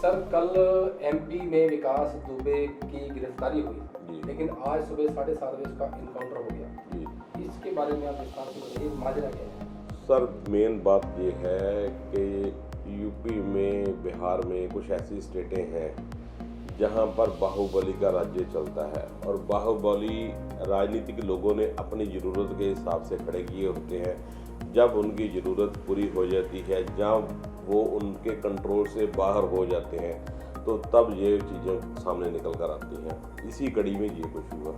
Sir कल MP में विकास दुबे की गिरफ्तारी हुई, लेकिन आज सुबह 7:30 बजे उसका इनकाउंटर हो गया। इसके बारे में आप विस्तार से बताइए, माजरा क्या है? सर मेन बात ये है कि यूपी में, बिहार में कुछ ऐसी स्टेटें हैं जहां पर बाहुबली का राज्य चलता है और बाहुबली राजनीतिक लोगों ने अपनी ज़रूरत के हिसाब से खड़े किए होते हैं। जब उनकी ज़रूरत पूरी हो जाती है, जब वो उनके कंट्रोल से बाहर हो जाते हैं, तो तब ये चीज़ें सामने निकल कर आती हैं। इसी कड़ी में ये कुछ हुआ।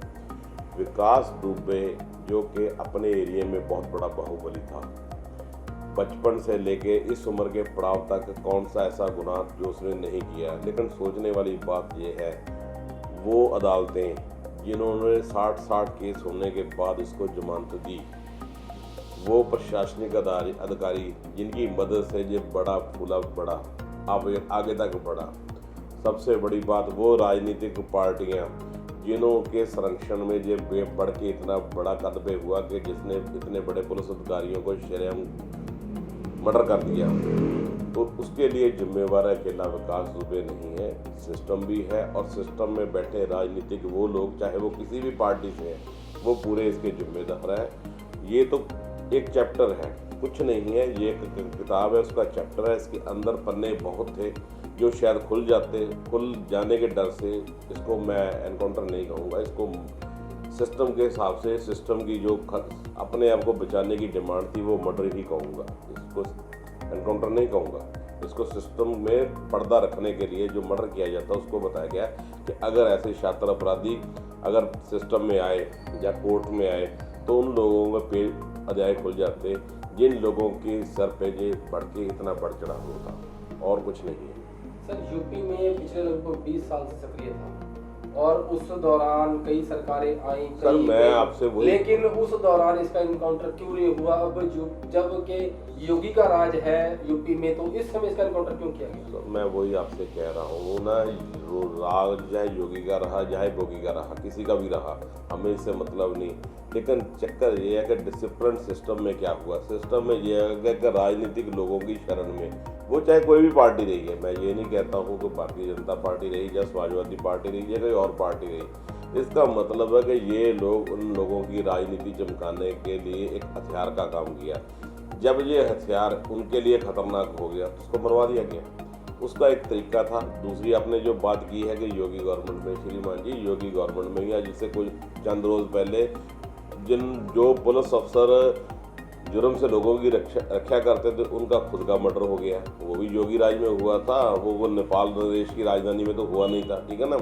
विकास दुबे जो कि अपने एरिया में बहुत बड़ा बाहुबली था, बचपन से लेके इस उम्र के पड़ाव तक कौन सा ऐसा गुनाह जो उसने नहीं किया। लेकिन सोचने वाली बात यह है, वो अदालतें जिन्होंने 60 केस होने के बाद उसको जमानत दी, वो प्रशासनिक अधिकारी जिनकी मदद से ये बड़ा फूला बड़ा आगे तक बढ़ा। सबसे बड़ी बात वो राजनीतिक पार्टियां जिन्हों के संरक्षण में ये बढ़ के इतना बड़ा कदम हुआ कि जिसने इतने बड़े पुलिस अधिकारियों को शरेआम मर्डर कर दिया, तो उसके लिए जिम्मेवार अकेला विकास दुबे नहीं है, सिस्टम भी है। और सिस्टम में बैठे राजनीतिक वो लोग, चाहे वो किसी भी पार्टी से हैं, वो पूरे इसके जिम्मेदार हैं। ये तो एक चैप्टर है, कुछ नहीं है, ये एक किताब है, उसका चैप्टर है। इसके अंदर पन्ने बहुत थे जो शायद खुल जाने के डर से इसको मैं एनकाउंटर नहीं कहूँगा, इसको सिस्टम के हिसाब से, सिस्टम की जो अपने आप को बचाने की डिमांड थी, वो मर्डर ही कहूँगा, इसको एनकाउंटर नहीं कहूँगा। इसको सिस्टम में पर्दा रखने के लिए जो मर्डर किया जाता है उसको बताया गया कि अगर ऐसे शातिर अपराधी अगर सिस्टम में आए या कोर्ट में आए, तो उन लोगों में पे अध्याय खुल जाते जिन लोगों के सर पे ये बढ़ के इतना बढ़ चढ़ा हुआ था, और कुछ नहीं है। सर यूपी में पिछले लगभग 20 साल से सक्रिय था और उस दौरान कई सरकारें आई, सर मैं आपसे वही, लेकिन उस दौरान इसका इनकाउंटर क्यों नहीं हुआ? अब जब के योगी का राज है यूपी में, तो इस समय इसका इनकाउंटर क्यों किया गया? तो मैं वही आपसे कह रहा हूँ ना, राज चाहे योगी का रहा, चाहे भोगी का रहा, किसी का भी रहा, हमें इससे मतलब नहीं। लेकिन चक्कर ये है कि डिसिप्लिन सिस्टम में क्या हुआ, सिस्टम में ये है कि राजनीतिक लोगों की शरण में, वो चाहे कोई भी पार्टी रही है, मैं ये नहीं कहता हूँ कि भारतीय जनता पार्टी रही या समाजवादी पार्टी रही या कोई और पार्टी रही, इसका मतलब है कि ये लोग उन लोगों की राजनीति चमकाने के लिए एक हथियार का काम किया। जब ये हथियार उनके लिए खतरनाक हो गया तो उसको मरवा दिया गया। उसका एक तरीका था। दूसरी आपने जो बात की है कि योगी गवर्नमेंट में, श्रीमान जी, योगी गवर्नमेंट में या जिससे कुछ चंद रोज़ पहले जो पुलिस अफसर जुर्म से लोगों की रक्षा करते थे, उनका खुद का मर्डर हो गया। वो भी योगी राज में हुआ था, वो नेपाल देश की राजधानी में तो हुआ नहीं था, ठीक है ना।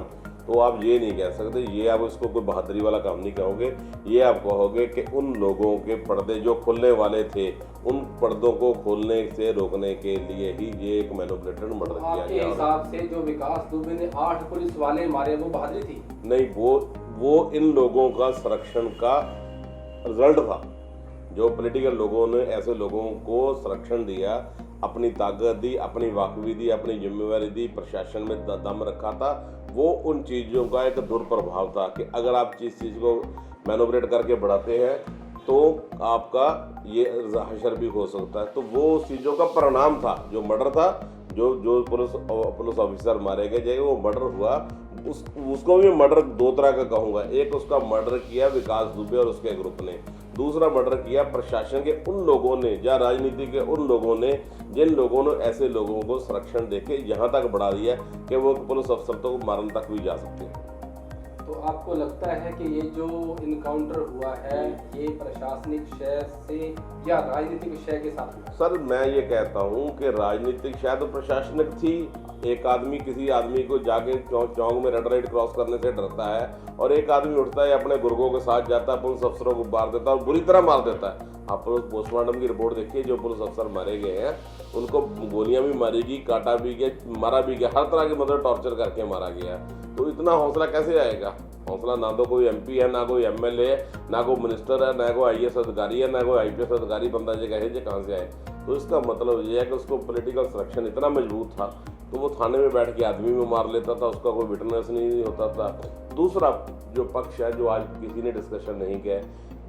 तो आप ये नहीं कह सकते, ये आप इसको कोई बहादुरी वाला काम नहीं कहोगे, ये आप कहोगे कि उन लोगों के पर्दे जो खुलने वाले थे, उन पर्दों को खोलने से रोकने के लिए ही ये एक मैनिपुलेटेड मर्डर किया गया। आपके हिसाब से जो विकास दुबे ने 8 पुलिस वाले मारे, वो बहादुरी थी? नहीं, वो इन लोगों का संरक्षण का रिजल्ट था। जो पॉलिटिकल लोगों ने ऐसे लोगों को संरक्षण दिया, अपनी ताकत दी, अपनी वाकफी दी, अपनी जिम्मेवारी दी, प्रशासन में दम रखा था, वो उन चीज़ों का एक दुष्प्रभाव था कि अगर आप जिस चीज़ को मैनिपुलेट करके बढ़ाते हैं तो आपका ये हशर भी हो सकता है। तो वो उस चीज़ों का परिणाम था, जो मर्डर था, जो पुलिस ऑफिसर मारे गए, जो वो मर्डर हुआ, उसको भी मर्डर दो तरह का कहूँगा। एक, उसका मर्डर किया विकास दुबे और उसके ग्रुप ने, दूसरा मर्डर किया प्रशासन के उन लोगों ने या राजनीति के उन लोगों ने जिन लोगों ने ऐसे लोगों को संरक्षण देके यहाँ तक बढ़ा दिया कि वो पुलिस अफसर तो मारने तक भी जा सकते हैं। तो आपको लगता है कि ये जो इनकाउंटर हुआ है, ये प्रशासनिक शय से या राजनीतिक शय के साथ हुआ? सर मैं ये कहता हूँ कि राजनीतिक शायद तो प्रशासनिक थी। एक आदमी किसी आदमी को जाके चौक में रेड लाइट क्रॉस करने से डरता है, और एक आदमी उठता है अपने गुर्गों के साथ जाता है, पुलिस अफसरों को मार देता है और बुरी तरह मार देता है। आप पोस्टमार्टम की रिपोर्ट देखिए, जो पुलिस अफसर मारे गए हैं उनको गोलियां भी मारी गई, काटा भी गया, मारा भी गया, हर तरह के मतलब टॉर्चर करके मारा गया। तो इतना हौसला कैसे आएगा? हौसला ना तो कोई एमपी है, ना कोई एमएलए है, ना कोई मिनिस्टर है, ना कोई आईएएस अधिकारी है, ना कोई आईपीएस अधिकारी, बंदा जो कहे कहाँ से आए। तो इसका मतलब ये है कि उसको पॉलिटिकल संरक्षण इतना मजबूत था, तो वो थाने में बैठ के आदमी में मार लेता था, उसका कोई विटनेस नहीं होता था। दूसरा जो पक्ष है, जो आज किसी ने डिस्कशन नहीं किया,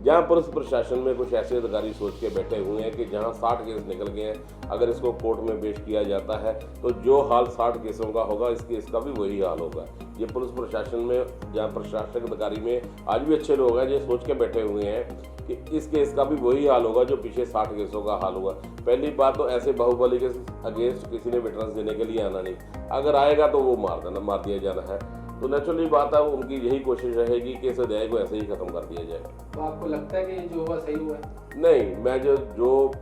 जहाँ पुलिस प्रशासन में कुछ ऐसे अधिकारी सोच के बैठे हुए हैं कि जहाँ 60 केस निकल गए हैं, अगर इसको कोर्ट में पेश किया जाता है तो जो हाल 60 केसों का होगा इस केस का भी वही हाल होगा। ये पुलिस प्रशासन में जहाँ प्रशासनिक अधिकारी में आज भी अच्छे लोग हैं जो सोच के बैठे हुए हैं कि इस केस का भी वही हाल होगा जो पीछे 60 केसों का हाल हुआ। पहली बात तो ऐसे बाहुबली के अगेंस्ट किसी ने विटनेस देने के लिए आना नहीं, अगर आएगा तो वो मार दिया जाना है। तो नेचुरली बात है, उनकी यही कोशिश रहेगी कि इस अध्याय को ऐसे ही खत्म कर दिया जाए। तो आपको लगता है कि ये जो हुआ सही हुआ है? नहीं, मैं जो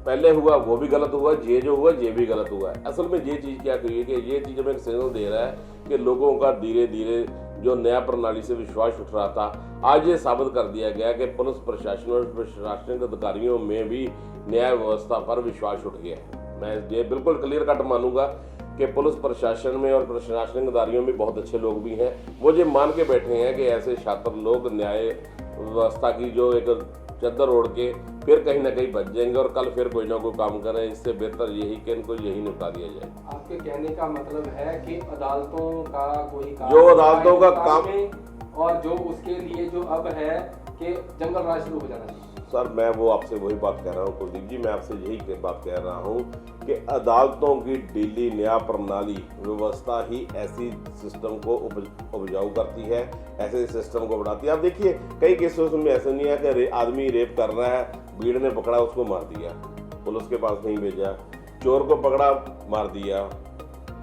पहले हुआ वो भी गलत हुआ, ये जो हुआ ये भी गलत हुआ है। असल में ये चीज़ क्या कही है कि ये चीज़ हमें एक सिग्नल दे रहा है कि लोगों का धीरे धीरे जो न्याय प्रणाली से विश्वास उठ रहा था, आज ये साबित कर दिया गया कि पुलिस प्रशासन और प्रशासनिक अधिकारियों में भी न्याय व्यवस्था पर विश्वास उठ गया है। मैं ये बिल्कुल क्लियर कट मानूंगा कि पुलिस प्रशासन में और प्रशासनिक अधिकारियों में बहुत अच्छे लोग भी हैं। वो ये मान के बैठे हैं कि ऐसे छात्र लोग न्याय व्यवस्था की जो एक चद्दर ओढ़ के फिर कहीं ना कहीं बच जाएंगे और कल फिर कोई ना कोई काम करें। इससे बेहतर यही कि इनको यही निपटा दिया जाए। आपके कहने का मतलब है कि अदालतों का कोई काम, जो अदालतों का काम और जो उसके लिए जो अब है कि जंगल राज शुरू हो जाना चाहिए। सर, मैं वो आपसे वही बात कह रहा हूँ कुलदीप जी, मैं आपसे यही बात कह रहा हूँ कि अदालतों की ढीली न्याय प्रणाली व्यवस्था ही ऐसी सिस्टम को उपजाऊ करती है, ऐसे सिस्टम को बढ़ाती है। आप देखिए कई केसों में ऐसा नहीं है कि आदमी रेप कर रहा है, भीड़ ने पकड़ा उसको मार दिया, पुलिस के पास नहीं भेजा, चोर को पकड़ा मार दिया,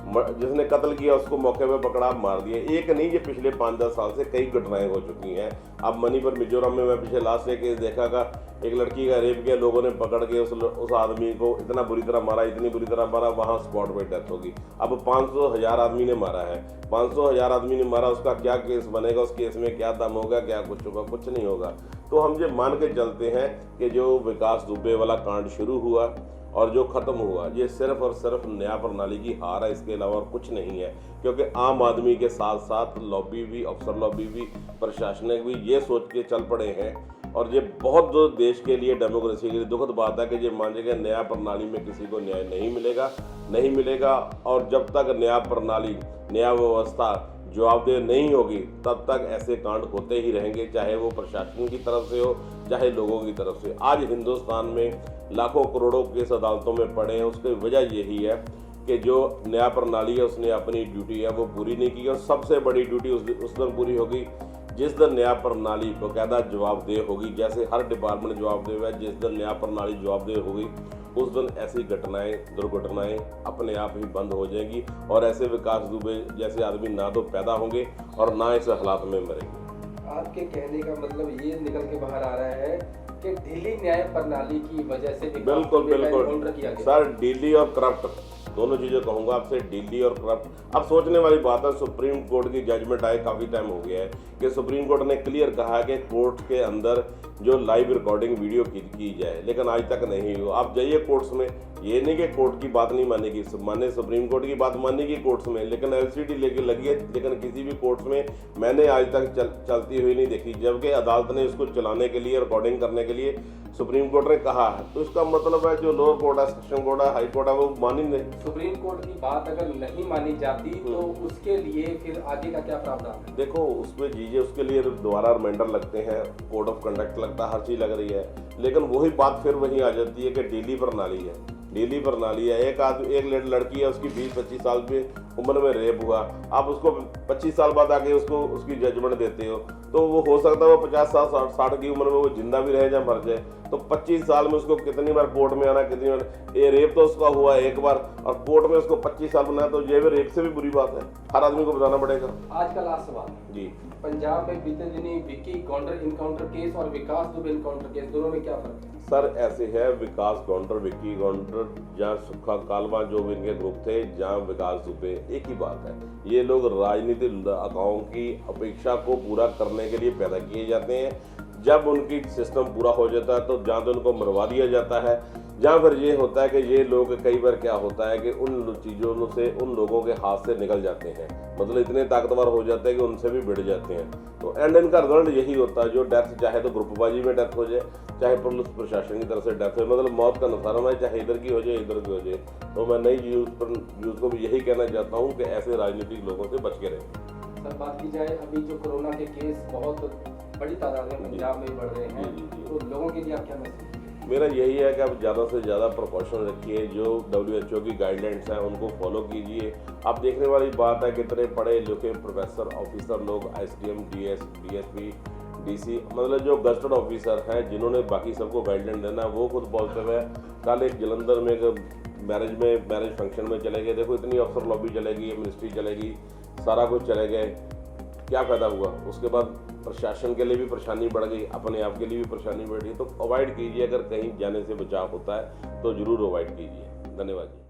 जिसने कत्ल किया उसको मौके पे पकड़ा मार दिया। एक नहीं, ये पिछले 5-10 साल से कई घटनाएं हो चुकी हैं। अब मणिपुर मिजोरम में मैं पिछले लास्ट एक केस देखा का, एक लड़की का रेप किया, लोगों ने पकड़ के उस आदमी को इतना बुरी तरह मारा, इतनी बुरी तरह मारा, वहाँ स्पॉट पे डेथ होगी। अब 500,000 आदमी ने मारा है, 500,000 आदमी ने मारा, उसका क्या केस बनेगा, उस केस में क्या दम होगा, क्या कुछ होगा? कुछ नहीं होगा। तो हम ये मान के चलते हैं कि जो विकास दुबे वाला कांड शुरू हुआ और जो खत्म हुआ, ये सिर्फ और सिर्फ न्याय प्रणाली की हार है, इसके अलावा और कुछ नहीं है। क्योंकि आम आदमी के साथ साथ लॉबी भी, अफसर लॉबी भी, प्रशासनिक भी ये सोच के चल पड़े हैं। और ये बहुत जो देश के लिए, डेमोक्रेसी के लिए दुखद बात है कि ये मानेगा न्याय प्रणाली में किसी को न्याय नहीं मिलेगा। और जब तक न्याय प्रणाली, न्याय व्यवस्था जवाबदेह नहीं होगी तब तक ऐसे कांड होते ही रहेंगे, चाहे वो प्रशासन की तरफ से हो, चाहे लोगों की तरफ से। आज हिंदुस्तान में लाखों करोड़ों केस अदालतों में पड़े हैं, उसकी वजह यही है कि जो न्याय प्रणाली है उसने अपनी ड्यूटी है वो पूरी नहीं की। और सबसे बड़ी ड्यूटी उस दिन पूरी होगी जिस दिन न्याय प्रणाली बाकायदा जवाबदेह होगी। जैसे हर डिपार्टमेंट जवाबदेह है, जिस दिन न्याय प्रणाली जवाबदेह होगी उस दिन ऐसी घटनाएं, दुर्घटनाएं अपने आप ही बंद हो जाएंगी और ऐसे विकास दुबे जैसे आदमी ना तो पैदा होंगे और ना इस हालात में मरेंगे। आपके कहने का मतलब ये निकल के बाहर आ रहा है कि ढीली न्याय प्रणाली की वजह से बिल्कुल सर, ढीली और करप्ट दोनों चीज़ें कहूँगा आपसे, ढीली और करप्ट। अब सोचने वाली बात है, सुप्रीम कोर्ट की जजमेंट आए काफ़ी टाइम हो गया है कि सुप्रीम कोर्ट ने क्लियर कहा है कि कोर्ट के अंदर जो लाइव रिकॉर्डिंग वीडियो की जाए, लेकिन आज तक नहीं हुआ। आप जाइए कोर्ट्स में, ये नहीं कि कोर्ट की बात नहीं मानेगी, माने सुप्रीम कोर्ट की बात मानेगी कोर्ट्स में, लेकिन LCD लेके लगी है, लेकिन किसी भी कोर्ट्स में मैंने आज तक चलती हुई नहीं देखी। जबकि अदालत ने इसको चलाने के लिए, रिकॉर्डिंग करने के लिए सुप्रीम कोर्ट ने कहा है, तो इसका मतलब है जो लोअर कोर्ट है, सेक्शन कोर्ट है, हाई कोर्ट है, वो मान ही नहीं। सुप्रीम कोर्ट की बात अगर नहीं मानी जाती तो उसके लिए फिर आगे का क्या प्रावधान है? देखो उसमें चीज़ें, उसके लिए दोबारा रिमाइंडर लगते हैं, कोड ऑफ कंडक्ट लगता है, हर चीज़ लग रही है, लेकिन वही बात फिर वहीं आ जाती है कि ढीली प्रणाली है। ढीली प्रणाली है, एक लड़की है, उसकी 20-25 साल की उम्र में रेप हुआ, आप उसको 25 साल बाद आके उसकी जजमेंट देते हो, तो वो हो सकता है वो 50-60 की उम्र में वो जिंदा भी रहे या मर जाए। तो 25 साल में उसको कितनी बार कोर्ट में आना, कितनी बार, ये रेप तो उसका हुआ एक बार और कोर्ट में उसको 25 साल बनाया, तो ये भी रेप से भी बुरी बात है, हर आदमी को बताना पड़ेगा। आज का लास्ट सवाल जी, पंजाब में बीते दिनी विक्की गौंडर इनकाउंटर केस और विकास दुबे इनकाउंटर केस, दोनों में क्या फर्क है? सर ऐसे है, विकास गौंडर, विक्की गौंडर, जहाँ सुखा कालवा जो भी इनके ग्रुप थे, जहाँ विकास दुबे, एक ही बात है, ये लोग राजनीतिक लड़ाकों की अपेक्षा को पूरा करने के लिए पैदा किए जाते हैं। जब उनकी सिस्टम पूरा हो जाता है तो जहाँ तो उनको मरवा दिया जाता है, जहाँ पर ये होता है कि ये लोग कई बार क्या होता है कि उन चीज़ों से उन लोगों के हाथ से निकल जाते हैं, मतलब इतने ताकतवर हो जाते हैं कि उनसे भी भिड़ जाते हैं। तो एंड इनका रिजल्ट यही होता है, जो डेथ चाहे तो ग्रुपबाजी में डेथ हो जाए, चाहे पुलिस प्रशासन की तरफ से डेथ हो, मतलब मौत का नुकसान है, चाहे इधर की हो जाए इधर की हो जाए। तो मैं नई यूथ को भी यही कहना चाहता हूँ कि ऐसे राजनीतिक लोगों से बच के रहें। सर बात की जाए, अभी जो कोरोना के केस बहुत बड़ी तादाद में पंजाब में बढ़ रहे हैं, जी। तो लोगों के लिए आप क्या मैसेज? मेरा यही है कि आप ज़्यादा से ज़्यादा प्रिकॉशन रखिए, जो WHO की गाइडलाइंस हैं उनको फॉलो कीजिए। आप देखने वाली बात है कितने पढ़े लिखे प्रोफेसर ऑफिसर लोग SDM, DS, DSP, DC, मतलब जो गजटेड ऑफिसर हैं जिन्होंने बाकी सबको गाइडलाइन देना है वो खुद पॉजिटिव है। कल एक जलंधर में एक मैरिज फंक्शन में चले गए, देखो इतनी अफसर लॉबी चलेगी, मिनिस्ट्री चलेगी, सारा कुछ चले गए, क्या फ़ायदा हुआ? उसके बाद प्रशासन के लिए भी परेशानी बढ़ गई, अपने आप के लिए भी परेशानी बढ़ गई। तो अवॉइड कीजिए, अगर कहीं जाने से बचाव होता है तो ज़रूर अवॉइड कीजिए। धन्यवाद जी।